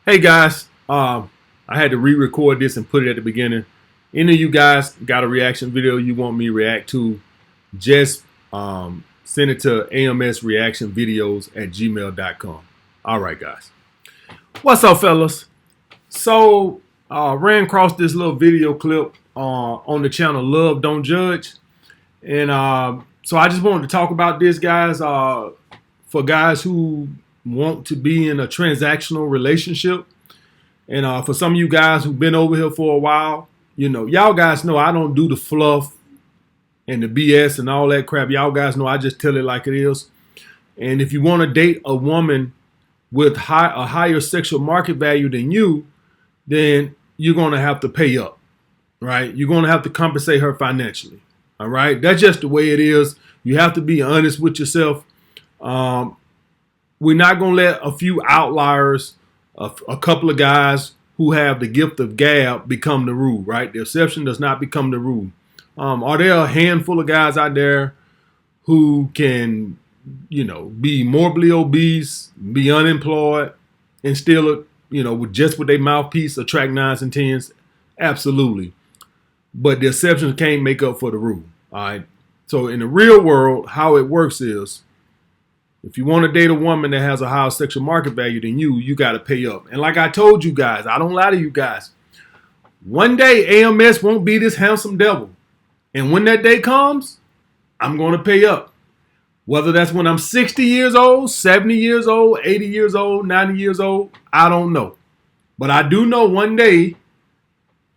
Hey guys, I had to re-record this and put it at the beginning. Any of you guys got a reaction video you want me to react to? Just send it to amsreactionvideos@gmail.com. All right, guys. What's up, fellas? So, ran across this little video clip on the channel Love Don't Judge, and so I just wanted to talk about this, guys. For guys who want to be in a transactional relationship. And for some of you guys who've been over here for a while, y'all guys know I don't do the fluff and the BS and all that crap. Y'all guys know I just tell it like it is. And if you want to date a woman with a higher sexual market value than you, then you're going to have to pay up, right? You're going to have to compensate her financially, all right? That's just the way it is. You have to be honest with yourself. We're not going to let a few outliers, a couple of guys who have the gift of gab become the rule, right? The exception does not become the rule. Are there a handful of guys out there who can, be morbidly obese, be unemployed, and still, with their mouthpiece attract nines and tens? Absolutely. But the exceptions can't make up for the rule, all right? So in the real world, how it works is, if you want to date a woman that has a higher sexual market value than you got to pay up. And like I told you guys, I don't lie to you guys. One day AMS won't be this handsome devil. And when that day comes, I'm going to pay up. Whether that's when I'm 60 years old, 70 years old, 80 years old, 90 years old, I don't know. But I do know one day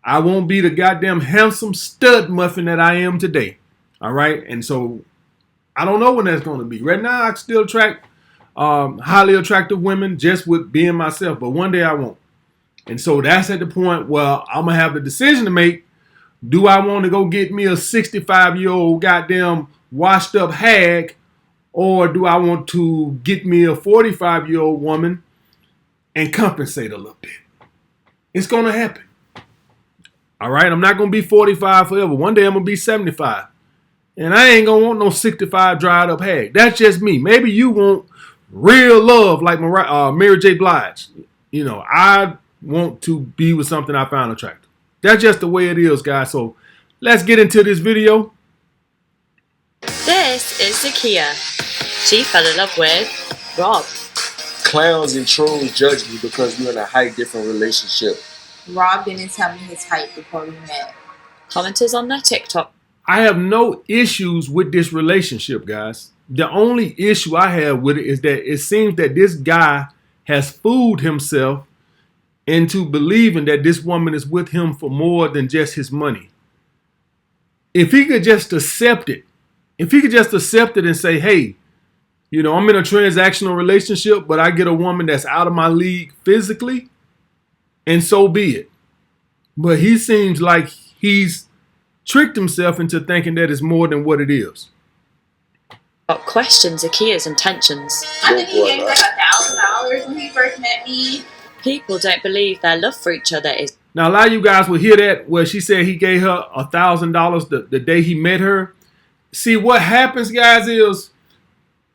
I won't be the goddamn handsome stud muffin that I am today. All right? And so I don't know when that's going to be. Right now, I still attract highly attractive women just with being myself, but one day I won't. And so that's at the point where I'm going to have the decision to make. Do I want to go get me a 65-year-old goddamn washed up hag, or do I want to get me a 45-year-old woman and compensate a little bit? It's going to happen. All right? I'm not going to be 45 forever. One day I'm going to be 75. And I ain't going to want no 65 dried up hag. That's just me. Maybe you want real love like Mary J. Blige. I want to be with something I found attractive. That's just the way it is, guys. So let's get into this video. This is Zakia. She fell in love with Rob. Clowns and trolls judge me because we're in a height different relationship. Rob didn't tell me his height before we met. Commenters on their TikTok. I have no issues with this relationship, guys. The only issue I have with it is that it seems that this guy has fooled himself into believing that this woman is with him for more than just his money. If he could just accept it, and say, hey, I'm in a transactional relationship, but I get a woman that's out of my league physically, and so be it. But he seems like he's tricked himself into thinking that it's more than what it is. Questions Zakia's intentions. I think he gave me like $1,000 when he first met me. People don't believe their love for each other is. Now, a lot of you guys will hear that where she said he gave her $1,000 the day he met her. See, what happens, guys, is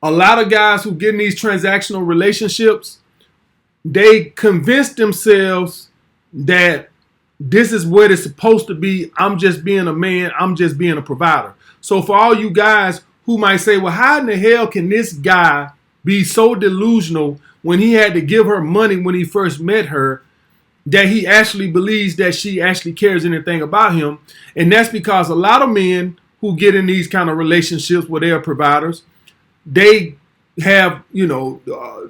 a lot of guys who get in these transactional relationships, they convince themselves that this is what it's supposed to be. I'm just being a man. I'm just being a provider. So for all you guys who might say, well, how in the hell can this guy be so delusional when he had to give her money when he first met her, that he actually believes that she actually cares anything about him? And that's because a lot of men who get in these kind of relationships where they're providers, they have,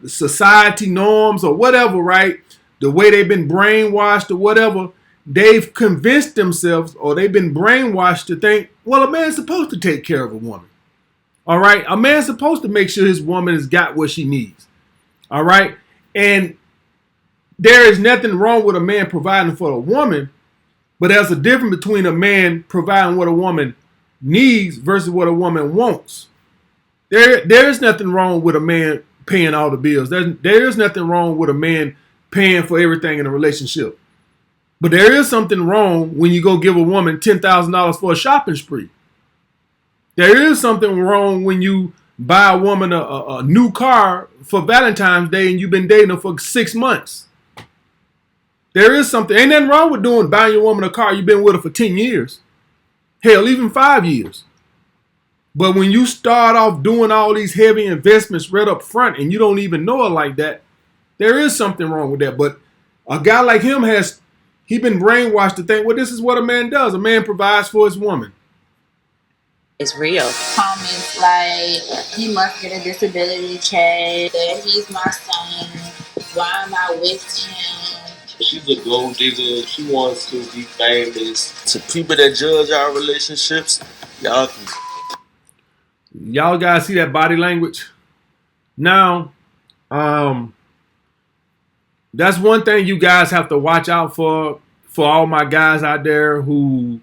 society norms or whatever, right? The way they've been brainwashed or whatever. They've convinced themselves, or they've been brainwashed to think, well, a man's supposed to take care of a woman. All right. A man's supposed to make sure his woman has got what she needs. All right. And there is nothing wrong with a man providing for a woman, but there's a difference between a man providing what a woman needs versus what a woman wants. There is nothing wrong with a man paying all the bills. There is nothing wrong with a man paying for everything in a relationship. But there is something wrong when you go give a woman $10,000 for a shopping spree. There is something wrong when you buy a woman a new car for Valentine's Day and you've been dating her for 6 months. There is something. Ain't nothing wrong with buying your woman a car. You've been with her for 10 years. Hell, even 5 years. But when you start off doing all these heavy investments right up front and you don't even know her like that, there is something wrong with that. But a guy like him he been brainwashed to think, well, this is what a man does. A man provides for his woman. It's real. Comments like, he must get a disability check, that he's my son, why am I with him? She's a gold digger. She wants to be famous. To people that judge our relationships, y'all guys see that body language? Now, that's one thing you guys have to watch out for all my guys out there who,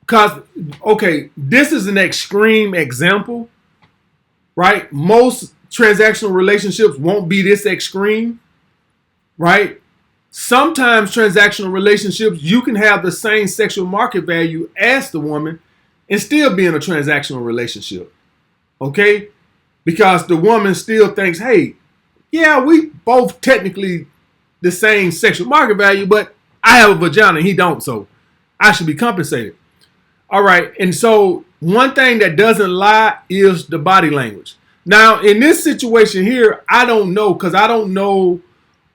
because, okay, this is an extreme example, right? Most transactional relationships won't be this extreme, right? Sometimes transactional relationships, you can have the same sexual market value as the woman and still be in a transactional relationship, okay? Because the woman still thinks, hey, yeah, we both technically the same sexual market value, but I have a vagina and he don't, so I should be compensated. All right, and so one thing that doesn't lie is the body language. Now, in this situation here, I don't know, because I don't know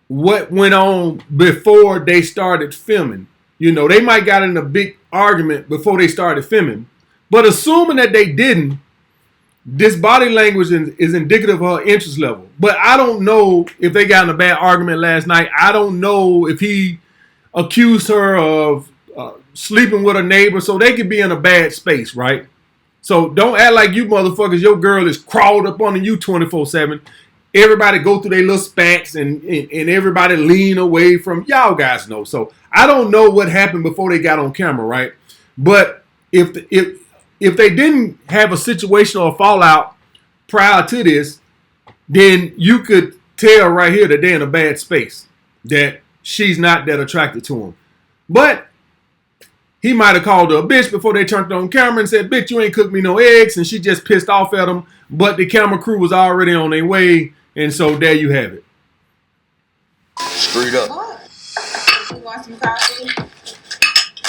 what went on before they started filming. You know, they might got in a big argument before they started filming. But assuming that they didn't, this body language is indicative of her interest level. But I don't know if they got in a bad argument last night. I don't know if he accused her of sleeping with a neighbor, so they could be in a bad space, right? So don't act like you motherfuckers, your girl is crawled up on you 24/7. Everybody go through their little spats and everybody lean away from, y'all guys know. So I don't know what happened before they got on camera, right? But if they didn't have a situation or a fallout prior to this, then you could tell right here that they're in a bad space, that she's not that attracted to him. But he might have called her a bitch before they turned it on camera and said, bitch, you ain't cooked me no eggs, and she just pissed off at him. But the camera crew was already on their way, and so there you have it. straight up. What? You want some coffee?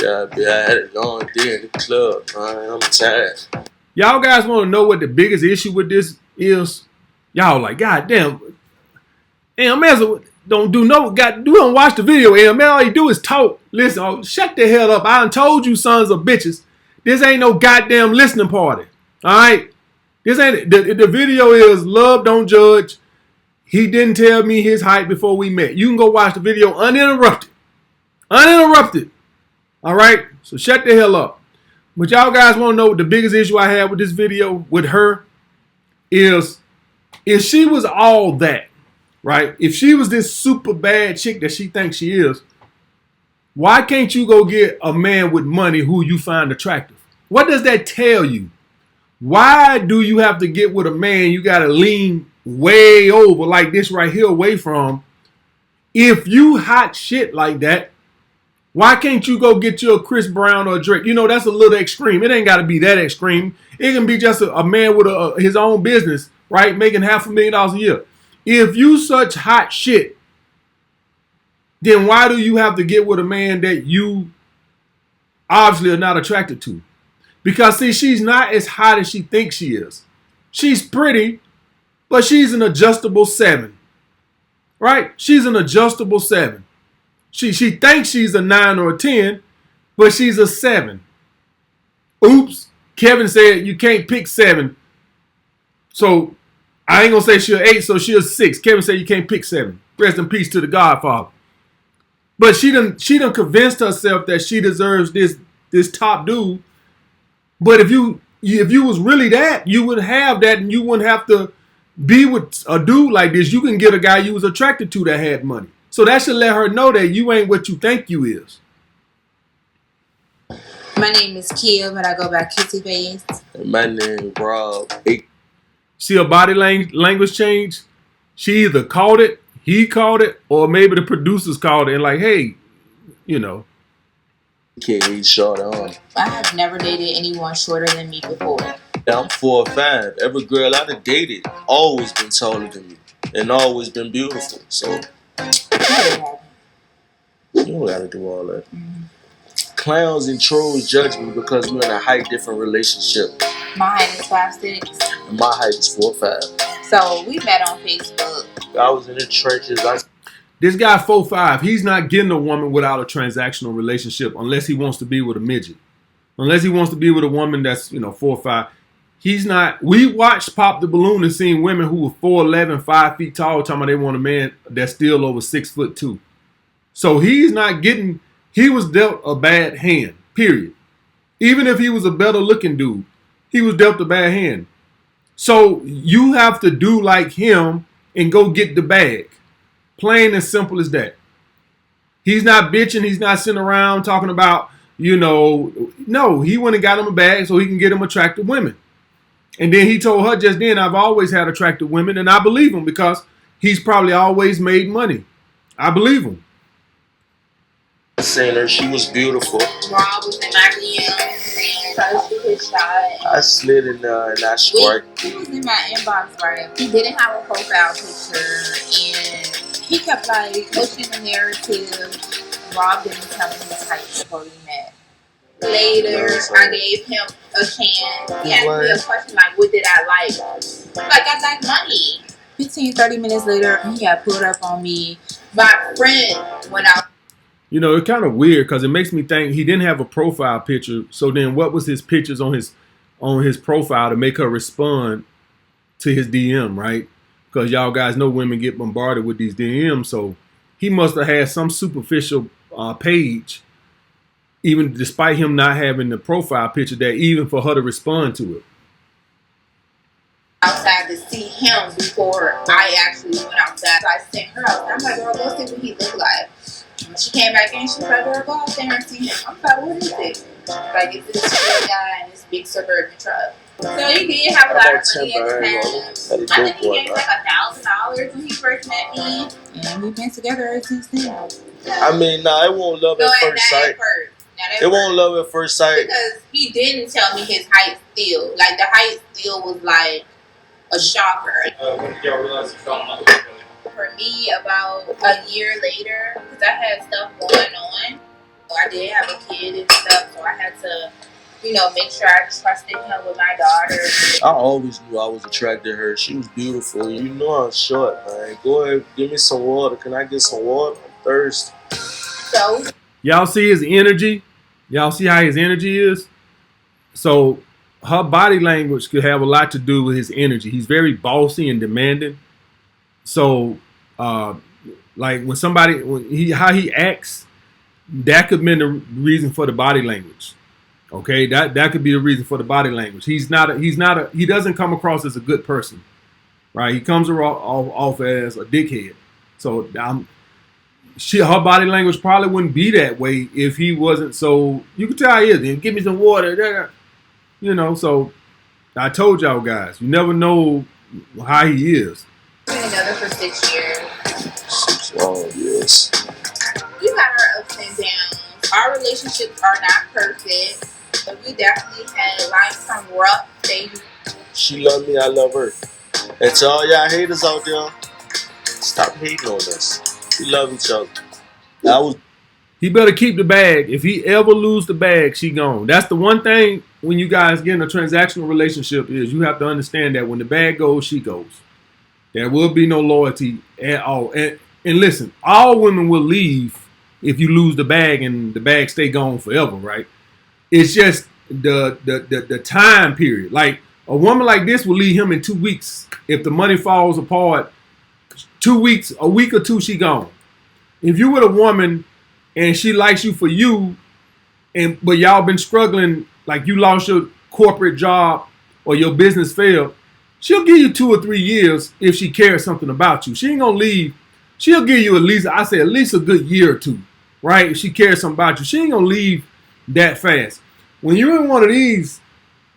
Yeah, I had a long day in the club, man. I'm tired. Y'all guys want to know what the biggest issue with this is? Y'all like, God damn, man, don't do no, you don't watch the video, man. All you do is talk. Listen, shut the hell up. I done told you sons of bitches, this ain't no goddamn listening party. All right? This ain't, the video is love, don't judge. He didn't tell me his height before we met. You can go watch the video uninterrupted. Uninterrupted. All right? So shut the hell up. But y'all guys want to know what the biggest issue I had with this video with her is, if she was all that, right? If she was this super bad chick that she thinks she is, why can't you go get a man with money who you find attractive? What does that tell you? Why do you have to get with a man you got to lean way over like this right here away from? If you hot shit like that, why can't you go get you a Chris Brown or a Drake? You know, that's a little extreme. It ain't got to be that extreme. It can be just a man with his own business, right? Making $500,000 a year. If you such hot shit, then why do you have to get with a man that you obviously are not attracted to? Because, see, she's not as hot as she thinks she is. She's pretty, but she's an adjustable 7. Right? She's an adjustable 7. She thinks she's a 9 or a 10, but she's a 7. Oops. Kevin said you can't pick 7. So I ain't going to say she's 8, so she's 6. Kevin said you can't pick 7. Rest in peace to the Godfather. But she done convinced herself that she deserves this top dude. But if you was really that, you would have that, and you wouldn't have to be with a dude like this. You can get a guy you was attracted to that had money. So that should let her know that you ain't what you think you is. My name is Kia, but I go by Kissy Face. And my name Rob. See her body language change? She either called it, he called it, or maybe the producers called it and like, hey, you know. He's short on. I have never dated anyone shorter than me before. Yeah, I'm 4'5". Every girl I done dated always been taller than me and always been beautiful. So Never happened. You don't gotta do all that. Clowns and trolls judge me because we're in a height different relationship. My height is 5'6". And my height is 4'5". So we met on Facebook. I was in the trenches. This guy 4'5", he's not getting a woman without a transactional relationship unless he wants to be with a midget. Unless he wants to be with a woman that's 4'5". He's not. We watched Pop the Balloon and seen women who were 4'11", 5 feet tall, talking about they want a man that's still over 6'2". So he's not getting. He was dealt a bad hand. Period. Even if he was a better looking dude, he was dealt a bad hand. So you have to do like him and go get the bag. Plain and simple as that. He's not bitching. He's not sitting around talking about, no, he went and got him a bag so he can get him attractive women. And then he told her just then, I've always had attractive women, and I believe him because he's probably always made money. I believe him. Seen her, she was beautiful. Rob was in my DM, trying to shoot his shot. I slid in there and I struck. He was in my inbox, right? He didn't have a profile picture, and he kept pushing the narrative. Rob didn't tell me his height before we met. Later, I gave him a chance. He asked me a question what did I like? I like money. 15-30 minutes later, he had pulled up on me. My friend went out. It's kind of weird because it makes me think he didn't have a profile picture. So then what was his pictures on his profile to make her respond to his DM, right? Because y'all guys know women get bombarded with these DMs. So he must have had some superficial page, even despite him not having the profile picture there, even for her to respond to it. Outside to see him before I actually went outside. So I sent her out. I'm like, girl, go see what he looked like. She came back in, she was like, girl, go out there and see him. I'm like, what is it? It's this big guy in this big suburban truck. So he did have a lot of money at the time. I think he gave $1,000 when he first met me. And we've been together ever since then. I mean, it won't love at first sight. It won't love at first sight. Because he didn't tell me his height still. The height still was a shocker. When did y'all realize you felt like For me, about a year later, because I had stuff going on. I did have a kid and stuff, so I had to, make sure I trusted him with my daughter. I always knew I was attracted to her. She was beautiful. I'm short, man. Go ahead, give me some water. Can I get some water? I'm thirsty. So, y'all see his energy? Y'all see how his energy is? So her body language could have a lot to do with his energy. He's very bossy and demanding. So, how he acts, that could be the reason for the body language. Okay, that could be the reason for the body language. He doesn't come across as a good person, right? He comes off as a dickhead. So her body language probably wouldn't be that way if he wasn't so. You can tell he is. Give me some water, So I told y'all guys, you never know how he is. We've been together for 6 years. 6 long years. We've had our ups and downs. Our relationships are not perfect, but we definitely had some rough stages. She loved me, I love her. And to all y'all haters out there, stop hating on us. We love each other. He better keep the bag. If he ever lose the bag, she gone. That's the one thing when you guys get in a transactional relationship is you have to understand that when the bag goes, she goes. There will be no loyalty at all. And listen, all women will leave if you lose the bag and the bag stay gone forever, right? It's just the time period. Like a woman like this will leave him in 2 weeks. If the money falls apart, 2 weeks, a week or two, she gone. If you with a woman and she likes you for you, but y'all been struggling, like you lost your corporate job or your business failed, she'll give you 2 or 3 years if she cares something about you. She ain't gonna leave. She'll give you at least a good year or two, right? If she cares something about you, she ain't gonna leave that fast. When you're in one of these,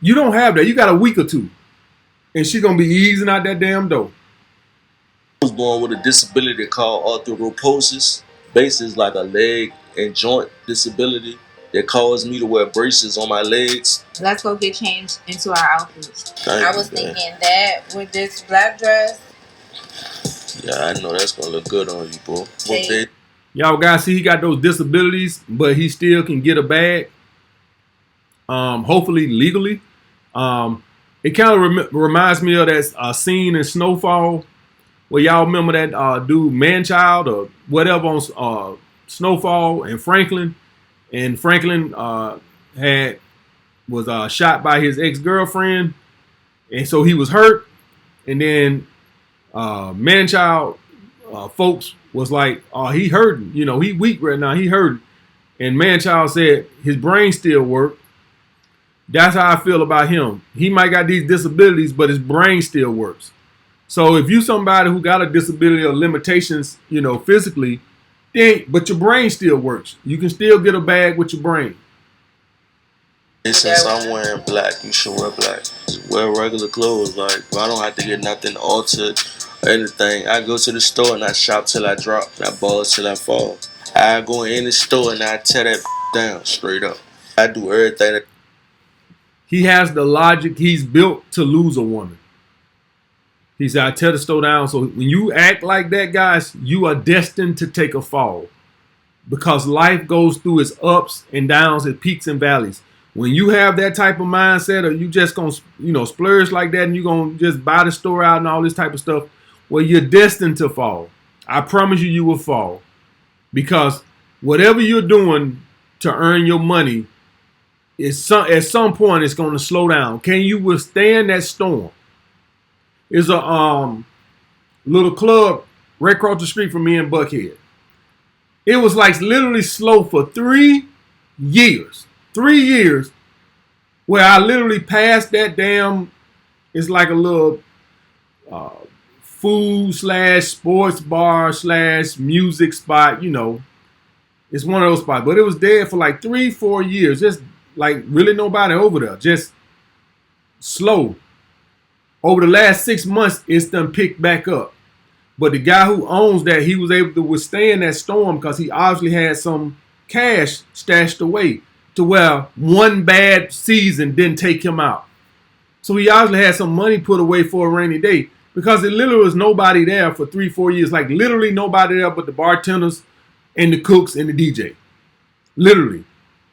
you don't have that. You got a week or two, and she's gonna be easing out that damn door. I was born with a disability called arthrophosis. Basically, like a leg and joint disability that caused me to wear braces on my legs. Let's go get changed into our outfits. I was thinking that with this black dress. Yeah, I know that's gonna look good on you, bro. Hey, Y'all guys see he got those disabilities, but he still can get a bag. Hopefully legally. Um, it kind of reminds me of that scene in Snowfall where y'all remember that dude Manchild or whatever on Snowfall and Franklin. And Franklin had was shot by his ex-girlfriend, and so he was hurt. And then Manchild folks was like, "Oh, he hurting. You know, he weak right now. He hurting." And Manchild said his brain still worked. That's how I feel about him. He might got these disabilities, but his brain still works. So if you somebody who got a disability or limitations, you know, physically, then but your brain still works. You can still get a bag with your brain. Since I'm wearing black, you should wear black. Wear regular clothes. Like, I don't have to get nothing altered or anything. I go to the store and I shop till I drop. And I ball till I fall. I go in the store and I tear that down straight up. I do everything. He has the logic. He's built to lose a woman. He said, I tear the store down. So when you act like that, guys, you are destined to take a fall. Because life goes through its ups and downs, its peaks and valleys. When you have that type of mindset, or you just gonna, you know, splurge like that, and you gonna just buy the store out and all this type of stuff, well, you're destined to fall. I promise you, you will fall, because whatever you're doing to earn your money, at some point it's gonna slow down. Can you withstand that storm? There's a little club right across the street from me in Buckhead. It was like literally slow for 3 years. 3 years where I literally passed that damn, it's like a little food slash sports bar slash music spot, you know. It's one of those spots. But it was dead for like 3-4 years. Just like really nobody over there. Just slow. Over the last 6 months, it's done picked back up. But the guy who owns that, he was able to withstand that storm because he obviously had some cash stashed away to where one bad season didn't take him out. So he obviously had some money put away for a rainy day because it literally was nobody there for 3-4 years. Like literally nobody there but the bartenders and the cooks and the DJ. Literally.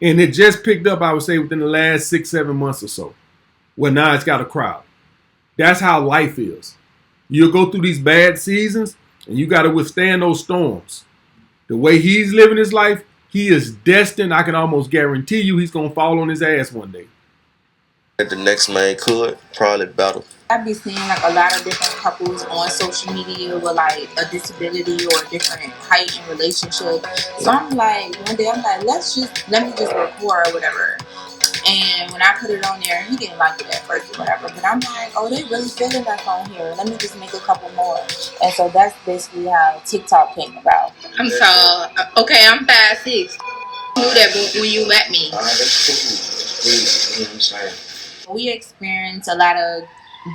And it just picked up, I would say, within the last 6-7 months or so. Well, now it's got a crowd. That's how life is. You'll go through these bad seasons and you got to withstand those storms. The way he's living his life, he is destined. I can almost guarantee you he's going to fall on his ass one day. The next man could probably battle. I be seeing like a lot of different couples on social media with like a disability or a different height in relationship. So I'm like, one day I'm like, let me just record or whatever. And when I put it on there, he didn't like it at first or whatever. But I'm like, oh, they really feeling us on here. Let me just make a couple more. And so that's basically how TikTok came about. I'm tall. Okay, I'm 5'6". Who that when you met me? That's cool. You know what I'm saying? We experienced a lot of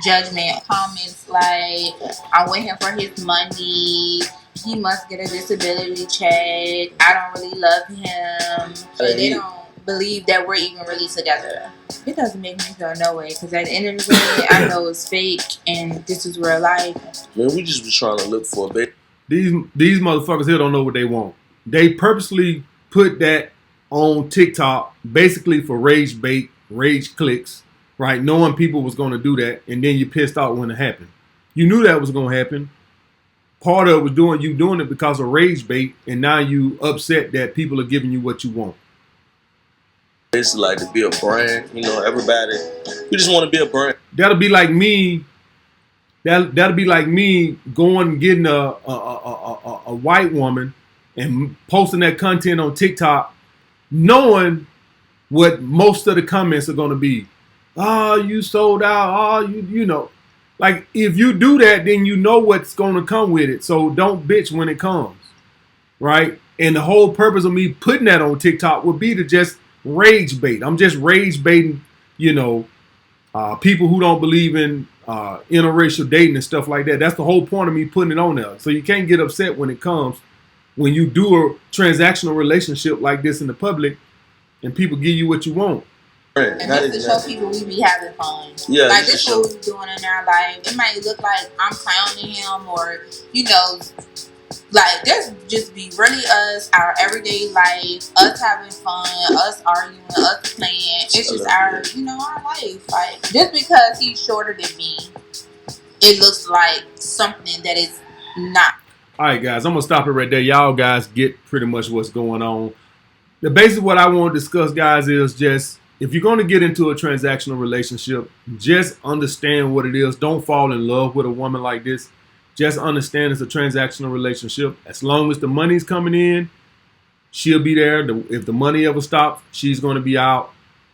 judgment comments like, I'm with him for his money, he must get a disability check, I don't really love him, so they don't believe that we're even really together. It doesn't make me feel no way, because at the end of the day, I know it's fake and this is real life. Man, we just be trying to look for a bit. These motherfuckers here don't know what they want. They purposely put that on TikTok basically for rage bait, rage clicks, right? Knowing people was going to do that, and then you pissed out when it happened. You knew that was going to happen. Part of it was doing it because of rage bait, and now you upset that people are giving you what you want. It's like to be a brand, you know. Everybody, we just want to be a brand. That'll be like me. That'll be like me going and getting a white woman and posting that content on TikTok, knowing what most of the comments are going to be. Oh, you sold out. Oh, you know. Like, if you do that, then you know what's going to come with it. So don't bitch when it comes, right? And the whole purpose of me putting that on TikTok would be to just rage bait. I'm just rage baiting, you know, people who don't believe in interracial dating and stuff like that. That's the whole point of me putting it on there. So you can't get upset when it comes, when you do a transactional relationship like this in the public and people give you what you want. And just to show people we be having fun. Yeah, like this is what we doing in our life. It might look like I'm clowning him or, you know, Like, this just be really us, our everyday life, us having fun, us arguing, us playing. It's just our, our life. Like, just because he's shorter than me, it looks like something that is not. All right, guys, I'm gonna stop it right there. Y'all guys get pretty much what's going on. The basic what I want to discuss, guys, is just if you're going to get into a transactional relationship, just understand what it is. Don't fall in love with a woman like this. Just understand it's a transactional relationship. As long as the money's coming in, she'll be there. If the money ever stops, she's going to be out.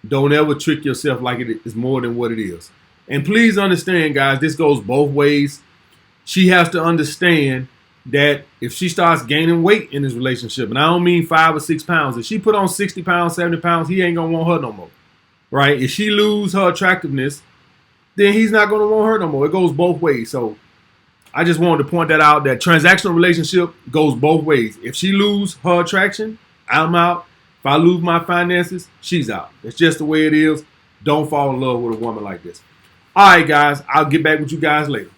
Don't ever trick yourself like it is more than what it is. And please understand, guys, this goes both ways. She has to understand that if she starts gaining weight in this relationship, and I don't mean 5 or 6 pounds, if she put on 60 pounds, 70 pounds, he ain't going to want her no more, right? If she lose her attractiveness, then he's not going to want her no more. It goes both ways. So I just wanted to point that out, that transactional relationship goes both ways. If she lose her attraction, I'm out. If I lose my finances, she's out. It's just the way it is. Don't fall in love with a woman like this. All right, guys, I'll get back with you guys later.